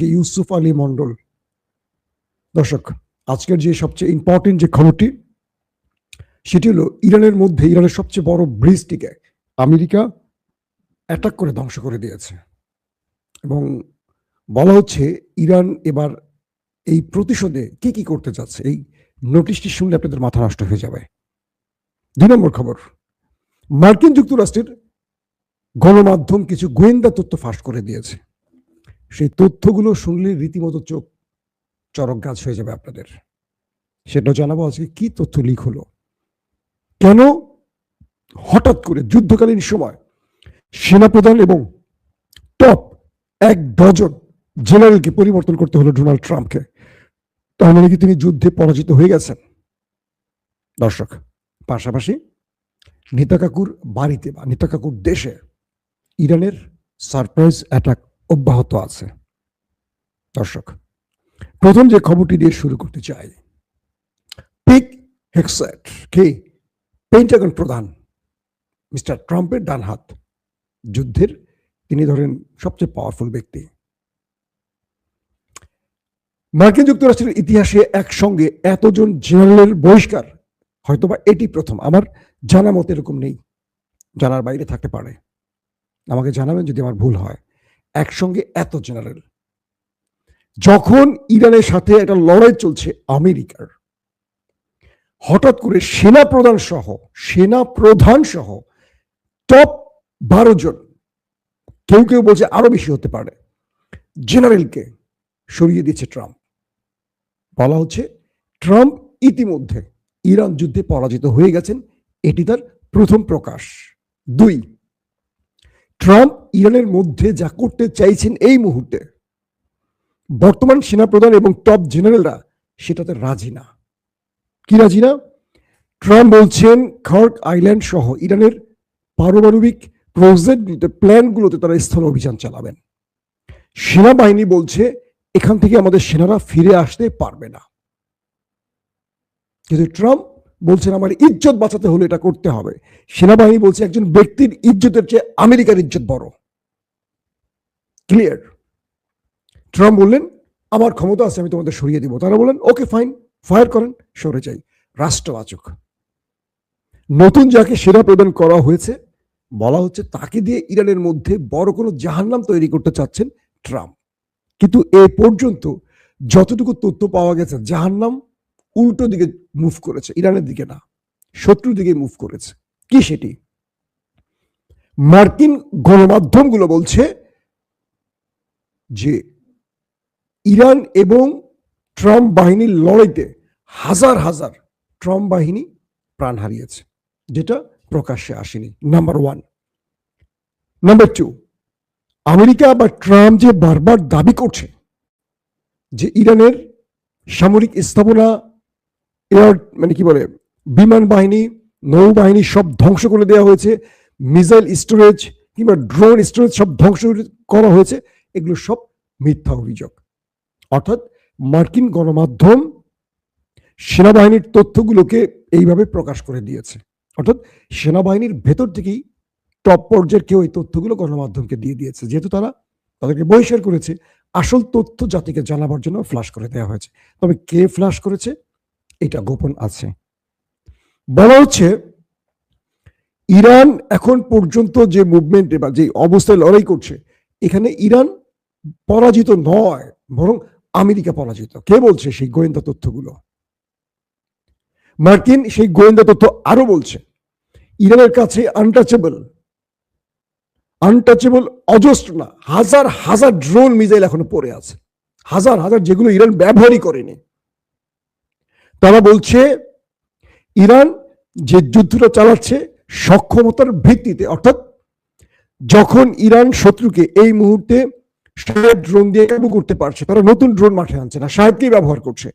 থেকে ইউসুফ আলী মন্ডল। দর্শক, আজকের যে সবচেয়ে ইম্পর্টেন্ট যে খবরটি সেটি হলো ইরানের মধ্যে ইরানের সবচেয়ে বড় ব্রিজটিকে আমেরিকা অ্যাটাক করে ধ্বংস করে দিয়েছে এবং বলা হচ্ছে ইরান এবার এই প্রতিশোধে কি কি করতে যাচ্ছে। এই নোটিশটি শুনলে আপনাদের মাথা নষ্ট হয়ে যাবে। 2 নম্বর খবর, মার্কিন যুক্তরাষ্ট্রের গণমাধ্যম কিছু গোয়েন্দা তথ্য ফাঁস করে দিয়েছে। সেই তথ্যগুলো শুনলে রীতিমতো চোখ চরক গাছ হয়ে যাবে আপনাদের। সেটা জানাবো আজকে কি তথ্য লিক হলো, কেন হঠাৎ করে যুদ্ধকালীন সময় সেনাপ্রধান এবং টপ 1 ডজন জেনারেলকে পরিবর্তন করতে হলো ডোনাল্ড ট্রাম্পকে। তার মানে কি তিনি যুদ্ধে পরাজিত হয়ে গেছেন? দর্শক, পাশাপাশি নেতা কাকুর বাড়িতে বা নেতা কাকুর দেশে ইরানের সারপ্রাইজ অ্যাটাক অব্যাহত আছে। দর্শক, প্রথম যে খবরটি দিয়ে শুরু করতে চাই, পিট হেগসেট কে পেন্টাগন প্রধান মিস্টার ট্রাম্পের ডান হাত, যুদ্ধের তিনি ধরেন সবচেয়ে পাওয়ারফুল ব্যক্তি। মার্কিন যুক্তরাষ্ট্রের ইতিহাসে একসঙ্গে এতজন জেনারেলের বহিষ্কার হয়তোবা এটি প্রথম। আমার জানা মতে এরকম নেই, জানার বাইরে থাকতে পারে, আমাকে জানাবেন যদি আমার ভুল হয়। একসঙ্গে এত জেনারেল, যখন ইরানের সাথে একটা লড়াই চলছে আমেরিকার, হঠাৎ করে সেনাপ্রধান সহ টপ 12 জন, কেউ কেউ বলছে আরো বেশি হতে পারে, জেনারেলকে সরিয়ে দিচ্ছে ট্রাম্প। বলা হচ্ছে ট্রাম্প ইতিমধ্যে ইরান যুদ্ধে পরাজিত হয়ে গেছেন, এটি তার প্রথম প্রকাশ। 2, ট্রাম্প ইরানের মধ্যে যা করতে চাইছেন এই মুহূর্তে বর্তমান সেনাপ্রধান এবং টপ জেনারেলরা সেটাতে রাজি না। কি রাজি না? ট্রাম্প বলছেন খার্ক আইল্যান্ড সহ ইরানের পারমাণবিক প্রজেক্টগুলোতে, প্ল্যানগুলোতে তারা স্থল অভিযান চালাবেন। সেনাবাহিনী বলছে এখান থেকে আমাদের সেনারা ফিরে আসতে পারবে না, কিন্তু ট্রাম্প বলছেন আমার ইজ্জত বাঁচাতে হলে এটা করতে হবে। সেনাবাহিনী বলছে একজন ব্যক্তির ইজ্জতের চেয়ে আমেরিকার ইজ্জত বড়। ক্লিয়ার? ট্রাম্প বললেন আমার ক্ষমতা আছে, আমি তোমাদের সরিয়ে দিব। তারা বলেন ওকে ফাইন, ফায়ার করেন, সরে যাই। রাষ্ট্রবাচক। নতুন যাকে সেনা প্রদান করা হয়েছে, বলা হচ্ছে তাকে দিয়ে ইরানের মধ্যে বড় কোনো জাহান্নাম তৈরি করতে চাচ্ছেন ট্রাম্প। কিন্তু এ পর্যন্ত যতটুকু তথ্য পাওয়া গেছে, জাহান্নাম উল্টো দিকে মুভ করেছে, ইরানের দিকে না, শত্রুর দিকে মুভ করেছে। কি সেটি? মার্কিন গণমাধ্যমগুলো বলছে যে ইরান এবং ট্রাম্প বাহিনীর লড়াইতে হাজার হাজার ট্রাম্প বাহিনী প্রাণ হারিয়েছে, যেটা প্রকাশ্যে আসেনি। নাম্বার 1। নাম্বার 2, আমেরিকা বা ট্রাম্প যে বারবার দাবি করছে যে ইরানের সামরিক স্থাপনা, মানে কি বলে, বিমান বাহিনী, নৌবাহিনী সব ধ্বংস করে দেওয়া হয়েছে, মিসাইল স্টোরেজ কিংবা ড্রোন স্টোরেজ সব ধ্বংস করা হয়েছে, এগুলো সব মিথ্যা অভিযোগ। অর্থাৎ মার্কিন গণমাধ্যম সেনাবাহিনীর তথ্যগুলোকে এইভাবে প্রকাশ করে দিয়েছে। অর্থাৎ সেনাবাহিনীর ভেতর থেকেই টপ পর্যায়ের কেউ এই তথ্যগুলো গণমাধ্যমকে দিয়ে দিয়েছে, যেহেতু তারা তাদেরকে বহিষ্কার করেছে। আসল তথ্য জাতিকে জানাবার জন্য ফ্ল্যাশ করে দেওয়া হয়েছে, তবে কে ফ্ল্যাশ করেছে এটা গোপন আছে। বলা হচ্ছে ইরান এখন পর্যন্ত যে মুভমেন্টে বা যে অবস্থায় লড়াই করছে, এখানে ইরান পরাজিত নয়, বরং আমেরিকা পরাজিত। কে বলছে? সেই গোয়েন্দা তথ্যগুলো। মার্কিন সেই গোয়েন্দা তথ্য আরো বলছে ইরানের কাছে আনটাচেবল অজস্র না, হাজার হাজার ড্রোন মিসাইল এখনো পড়ে আছে, হাজার হাজার, যেগুলো ইরান ব্যবহারই করেনি। তারা বলছে ইরান যে যুদ্ধটা চালাচ্ছে সক্ষমতার ভিত্তিতে, অর্থাৎ যখন ইরান শত্রুকে এই মুহূর্তে ড্রোন দিয়ে কাবু করতে পারছে, তারা নতুন ড্রোন মাঠে আনছে না, শাহেদকেই ব্যবহার করছে,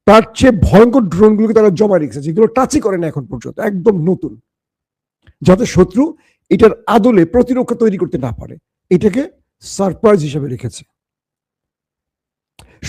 তার চেয়ে ভয়ঙ্কর ড্রোনগুলোকে তারা জমা রেখেছে, যেগুলো টাচই করে না এখন পর্যন্ত, একদম নতুন, যাতে শত্রু এটার আদলে প্রতিরক্ষা তৈরি করতে না পারে। এটাকে সারপ্রাইজ হিসেবে রেখেছে।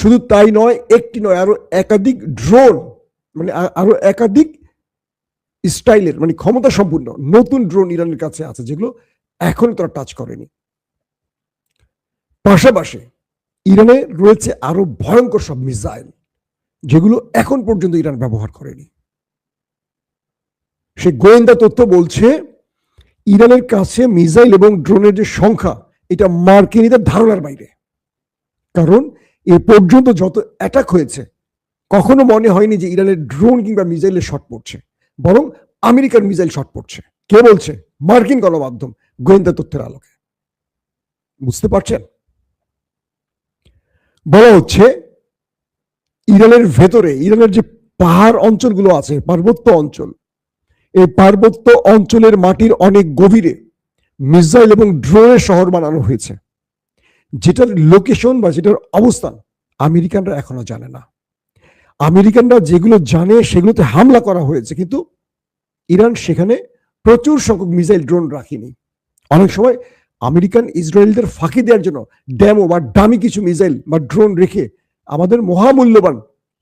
শুধু তাই নয়, একটি নয়, আরো একাধিক ড্রোন, মানে আরো একাধিক স্টাইলের, মানে ক্ষমতা সম্পূর্ণ নতুন ড্রোন ইরানের কাছে আছে, যেগুলো এখন তারা টাচ করেনি। পাশাপাশি ইরানে রয়েছে আরো ভয়ঙ্কর সব মিসাইল, যেগুলো এখন পর্যন্ত ইরান ব্যবহার করেনি। সে গোয়েন্দা তথ্য বলছে ইরানের কাছে মিসাইল এবং ড্রোনের যে সংখ্যা, এটা মার্কিনীদের ধারণার বাইরে। কারণ এ পর্যন্ত যত অ্যাটাক হয়েছে, কখনো মনে হয়নি যে ইরানের ড্রোন কিংবা মিসাইলের শট পড়ছে, বরং আমেরিকার মিসাইল শট পড়ছে। কে বলছে? মার্কিন গণমাধ্যম, গোয়েন্দা তথ্যের আলোকে। বুঝতে পারছেন? বলা হচ্ছে ইরানের ভেতরে, ইরানের যে পাহাড় অঞ্চলগুলো আছে, পার্বত্য অঞ্চল, এই পার্বত্য অঞ্চলের মাটির অনেক গভীরে মিসাইল এবং ড্রোনের শহর বানানো হয়েছে, যেটার লোকেশন বা যেটার অবস্থান আমেরিকানরা এখনো জানে না। আমেরিকানরা যেগুলো জানে সেগুলোতে হামলা করা হয়েছে, কিন্তু ইরান সেখানে প্রচুর সংখ্যক মিসাইল ড্রোন রাখেনি। অনেক সময় আমেরিকান ইসরায়েলদের ফাঁকি দেওয়ার জন্য ড্যামো বা দামি কিছু মিসাইল বা ড্রোন রেখে আমাদের মহামূল্যবান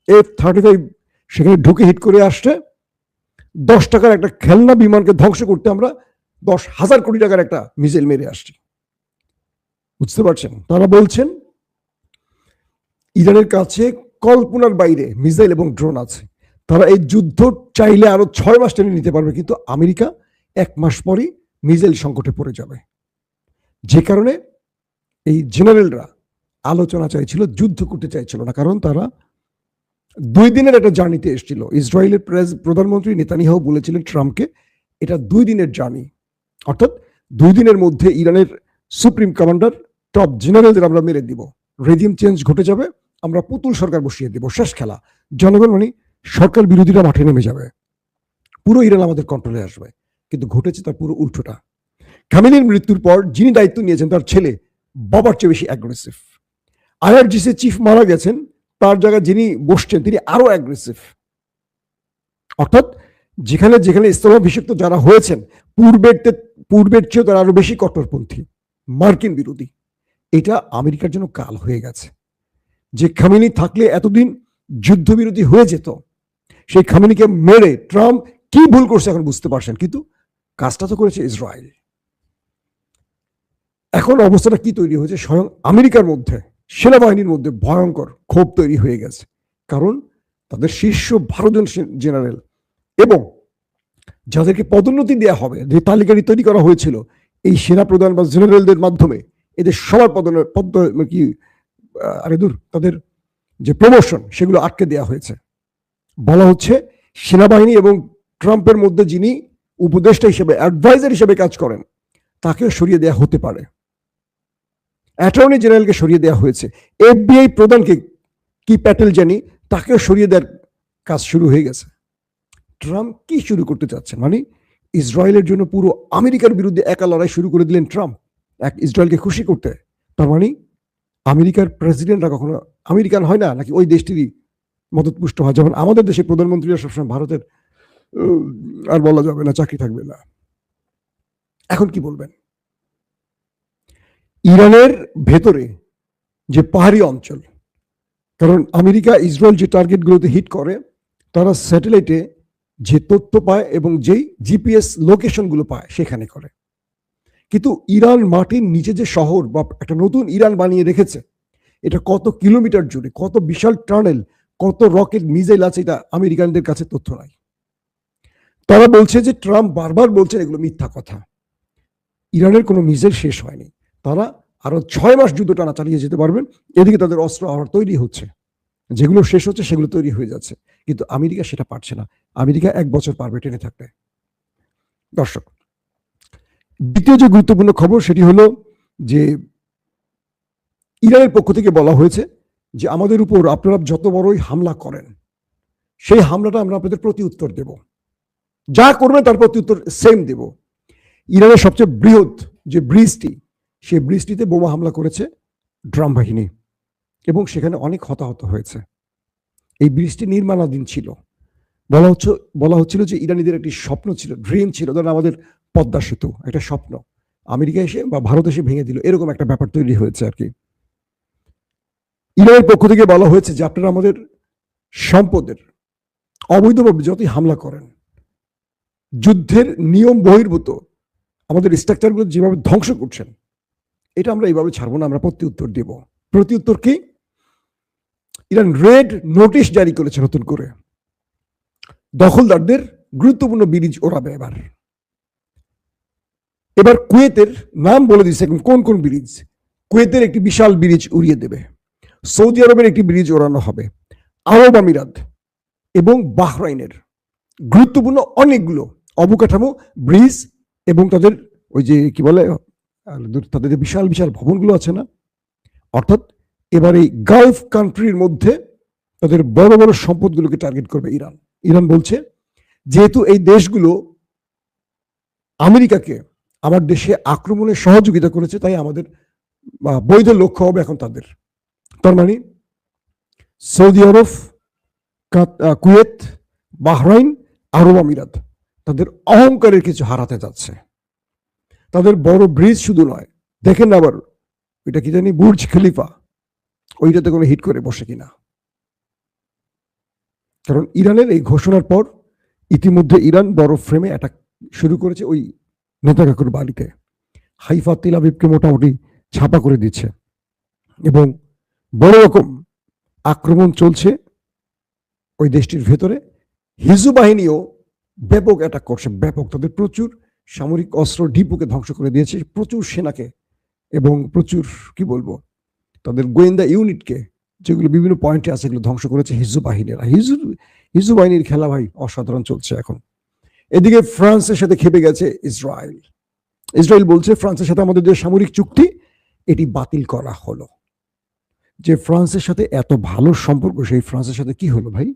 F-35 সেখানে ঢুকে হিট করে আসছে। 10 টাকার একটা খেলনা বিমানকে ধ্বংস করতে আমরা 10,000 কোটি টাকার একটা মিসাইল মেরে আসছি। বুঝতে পারছেন? তারা বলছেন ইরানের কাছে কল্পনার বাইরে মিসাইল এবং ড্রোন আছে। তারা এই যুদ্ধ চাইলে আরো 6 মাস টেনে নিতে পারবে, কিন্তু আমেরিকা 1 মাস পরই মিসাইল সংকটে পড়ে যাবে। যে কারণে এই জেনারেলরা আলোচনা চাইছিল, যুদ্ধ করতে চাইছিল না। কারণ তারা 2 দিনের একটা জার্নিতে এসেছিল। ইসরায়েলের প্রধানমন্ত্রী নেতানিয়াহু বলেছিলেন ট্রাম্পকে, এটা 2 দিনের জার্নি, অর্থাৎ 2 দিনের মধ্যে ইরানের সুপ্রিম কমান্ডার, টপ জেনারেলদের আমরা মেরে দিব, রেজিম চেঞ্জ ঘটে যাবে, আমরা পুতুল সরকার বসিয়ে দেব, শেষ খেলা। জনগণ মানে সরকার বিরোধীরা মাঠে নেমে যাবে, পুরো ইরান আমাদের কন্ট্রোলে আসবে। কিন্তু ঘটেছে তার পুরো উল্টোটা। খামেনির মৃত্যুর পর যিনি দায়িত্ব নিয়েছেন, তার ছেলে বাবার চেয়ে বেশি অ্যাগ্রেসিভ। IRGC চিফ মারা গেছেন, তার জায়গায় যিনি বসছেন তিনি আরো অ্যাগ্রেসিভ। অর্থাৎ যেখানে যেখানে স্থলাভিষিক্ত যারা হয়েছেন, পূর্বের চেয়েও তারা আরো বেশি কট্টরপন্থী, মার্কিন বিরোধী। এটা আমেরিকার জন্য কাল হয়ে গেছে। যে খামেনি থাকলে এতদিন যুদ্ধবিরতি হয়ে যেত, সেই খামেনিকে মেরে ট্রাম্প কি ভুল করছে এখন বুঝতে পারছেন, কিন্তু কাজটা তো করেছে ইসরায়েল। এখন অবস্থাটা কি তৈরি হয়েছে? স্বয়ং আমেরিকার মধ্যে, সেনাবাহিনীর মধ্যে ভয়ঙ্কর ক্ষোভ তৈরি হয়ে গেছে। কারণ তাদের শীর্ষ 12 জন জেনারেল এবং যাদেরকে পদোন্নতি দেওয়া হবে, যে তালিকাটি তৈরি করা হয়েছিল এই সেনা প্রধান বা জেনারেলদের মাধ্যমে, এদের সবার তাদের যে প্রমোশন সেগুলো আটকে দেওয়া হয়েছে। বলা হচ্ছে সেনাবাহিনী এবং ট্রাম্পের মধ্যে যিনি উপদেষ্টা হিসেবে, অ্যাডভাইজার হিসেবে কাজ করেন, তাকেও সরিয়ে দেওয়া হতে পারে। অ্যাটর্নি জেনারেলকে সরিয়ে দেওয়া হয়েছে। FBI প্রধানকে, কি প্যাটেল জানি, তাকেও সরিয়ে দেওয়ার কাজ শুরু হয়ে গেছে। ট্রাম্প কি শুরু করতে চাচ্ছেন? মানে ইসরায়েলের জন্য পুরো আমেরিকার বিরুদ্ধে একা লড়াই শুরু করে দিলেন ট্রাম্প, এক ইসরায়েলকে খুশি করতে। তার মানে আমেরিকার প্রেসিডেন্টরা কখনো আমেরিকান হয় না, নাকি ওই দেশটিরই মদতপুষ্ট হয়? যেমন আমাদের দেশের প্রধানমন্ত্রীরা সবসময় ভারতের, আর বলা যাবে না, চাকরি থাকবে না। এখন কি বলবেন? ইরানের ভেতরে যে পাহাড়ি অঞ্চল, কারণ আমেরিকা ইসরায়েল যে টার্গেটগুলোতে হিট করে, তারা স্যাটেলাইটে যে তথ্য পায় এবং যেই GPS লোকেশনগুলো পায় সেখানে করে। কিন্তু ইরান মাটির নিচে যে শহর বা একটা নতুন ইরান বানিয়ে রেখেছে, এটা কত কিলোমিটার জুড়ে, কত বিশাল টানেল, কত রকেট মিসাইল আছে, এটা আমেরিকানদের কাছে তথ্য নাই। তারা বলছে যে ট্রাম্প বারবার বলছেন এগুলো মিথ্যা কথা। ইরানের কোনো মিসাইল শেষ হয়নি, তারা আরো 6 মাস যুদ্ধ টানা চালিয়ে যেতে পারবেন। এদিকে তাদের অস্ত্র আবার তৈরি হচ্ছে, যেগুলো শেষ হচ্ছে সেগুলো তৈরি হয়ে যাচ্ছে। কিন্তু আমেরিকা সেটা পারছে না। আমেরিকা 1 বছর পারবে টেনে থাকতে। দর্শক, দ্বিতীয় যে গুরুত্বপূর্ণ খবর সেটি হলো যে ইরানের পক্ষ থেকে বলা হয়েছে যে আমাদের উপর আপনারা যত বড়ই হামলা করেন, সেই হামলাটা আমরা আপনাদের প্রতি উত্তর দেব, যা করবেন তার প্রতি উত্তর সেম দেব। ইরানের সবচেয়ে বৃহৎ যে ব্রিজটি, সেই ব্রিজটিতে বোমা হামলা করেছে ড্রাম বাহিনী এবং সেখানে অনেক হতাহত হয়েছে। এই ব্রিজটি নির্মাণাধীন ছিল। বলা হচ্ছিল যে ইরানিদের একটি স্বপ্ন ছিল, ড্রিম ছিল, ধরেন আমাদের পদ্মা সেতু একটা স্বপ্ন, আমেরিকা এসে বা ভারত এসে ভেঙে দিল, এরকম একটা ব্যাপার তৈরি হয়েছে আর কি। ইরানের পক্ষ থেকে বলা হয়েছে যে আপনারা আমাদের সম্পদের অবৈধভাবে যতই হামলা করেন, যুদ্ধের নিয়ম বহির্ভূত আমাদের স্ট্রাকচারগুলো যেভাবে ধ্বংস করছেন, এটা আমরা এইভাবে ছাড়বো না, আমরা প্রত্যুত্তর দেব। প্রত্যুত্তর কি? ইরান রেড নোটিশ জারি করেছে নতুন করে, দখলদারদের গুরুত্বপূর্ণ ব্রিজ ওড়াবে। এবার কুয়েতের নাম বলে দিচ্ছে কোন কোন ব্রিজ। কুয়েতের একটি বিশাল ব্রিজ উড়িয়ে দেবে, সৌদি আরবের একটি ব্রিজ ওড়ানো হবে, আরব আমিরাত এবং বাহরাইনের গুরুত্বপূর্ণ অনেকগুলো অবকাঠামো ব্রিজ এবং তাদের ওই যে কি বলে তাদের যে বিশাল বিশাল ভবনগুলো আছে না, অর্থাৎ এবার এই গালফ কান্ট্রির মধ্যে তাদের বড় বড় সম্পদগুলোকে টার্গেট করবে ইরান। ইরান বলছে যেহেতু এই দেশগুলো আমেরিকাকে আমার দেশে আক্রমণে সহযোগিতা করেছে, তাই আমাদের বৈধ লক্ষ্য হবে এখন তাদের। তার মানে সৌদি আরব, কুয়েত, বাহরাইন, আরব আমিরাত তাদের অহংকারের কিছু হারাতে যাচ্ছে। তাদের বড় ব্রিজ শুধু নয়, দেখেন আবার এটা কি জানি বুর্জ খলিফা, ওইটাতে কোনো হিট করে বসে কিনা। কারণ ইরানের এই ঘোষণার পর ইতিমধ্যে ইরান বড় ফ্রেমে অ্যাটাক শুরু করেছে ওই নেতাকাকুর বাড়িতে। হাইফা তেল আবিবকে মোটামুটি ছাপা করে দিচ্ছে এবং বড় রকম আক্রমণ চলছে ওই দেশটির ভেতরে। হিজবুল বাহিনীও ব্যাপক অ্যাটাক করছে, ব্যাপক। তাদের প্রচুর সামরিক অস্ত্র ডিপোকে ধ্বংস করে দিয়েছে, প্রচুর সেনাকে এবং প্রচুর কি বলবো তাদের গোয়েন্দা ইউনিটকে, যেগুলো বিভিন্ন পয়েন্টে আছে, এগুলো ধ্বংস করেছে হিজবুল বাহিনীরা। হিজবুল বাহিনীর খেলা ভাই অসাধারণ চলছে এখন। এদিকে ফ্রান্সের সাথে খেপে গেছে ইসরায়েল। ইসরায়েল বলছে ফ্রান্সের সাথে আমাদের যে সামরিক চুক্তি এটি বাতিল করা হলো। যে ফ্রান্সের সাথে এত ভালো সম্পর্ক, সেই ফ্রান্সের সাথে কি হলো ভাই?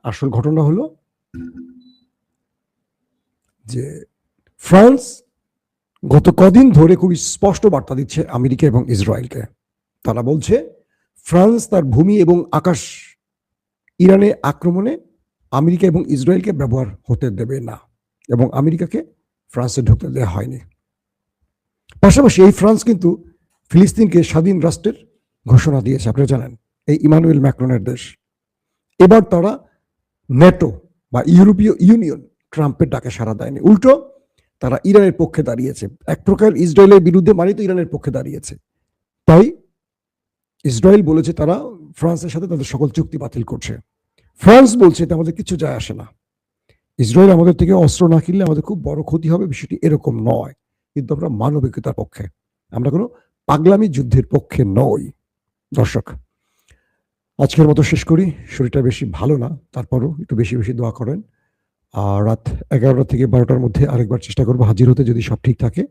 আসল ঘটনা হলো যে ফ্রান্স গত কদিন ধরে খুবই স্পষ্ট বার্তা দিচ্ছে আমেরিকা এবং ইসরায়েলকে। তারা বলছে ফ্রান্স তার ভূমি এবং আকাশ ইরানে আক্রমণে আমেরিকা এবং ইসরায়েলকে ব্যবহার হতে দেবে না, এবং আমেরিকাকে ফ্রান্সে ঢুকতে দেওয়া হয়নি। পাশাপাশি এই ফ্রান্স কিন্তু ফিলিস্তিনকে স্বাধীন রাষ্ট্রের ঘোষণা দিয়েছে, আপনারা জানেন, এই ইমানুয়েল ম্যাক্রনের দেশ। এবার তারা ন্যাটো বা ইউরোপীয় ইউনিয়ন ট্রাম্পের ডাকে সাড়া দেয়নি, উল্টো তারা ইরানের পক্ষে দাঁড়িয়েছে। এক প্রকার ইসরায়েলের বিরুদ্ধে মানে তো ইরানের পক্ষে দাঁড়িয়েছে। তাই ইসরায়েল বলেছে তারা ফ্রান্সের সাথে তাদের সকল চুক্তি বাতিল করছে। ফ্রান্স বলছে এটা আমাদের কিছু যায় আসে না, ইসরায়েল আমাদের থেকে অস্ত্র না কিনলে আমাদের খুব বড় ক্ষতি হবে, বিষয়টি এরকম নয়, কিন্তু আমরা মানবিকতার পক্ষে, আমরা কোনো পাগলামি যুদ্ধের পক্ষে নই। দর্শক, আজকের মতো শেষ করি। শরীরটা বেশি ভালো না, তারপরও একটু বেশি বেশি দোয়া করেন। আর রাত 11টা থেকে 12টার মধ্যে আরেকবার চেষ্টা করবো হাজির হতে, যদি সব ঠিক থাকে।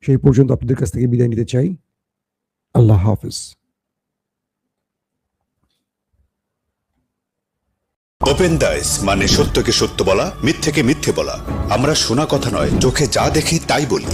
সেই পর্যন্ত আপনাদের কাছ থেকে বিদায় নিতে চাই। আল্লাহ হাফিজ। ওপেন দাইস মানে সত্যকে সত্য বলা, মিথ্যেকে মিথ্যে বলা। আমরা শোনা কথা নয়, চোখে যা দেখি তাই বলি।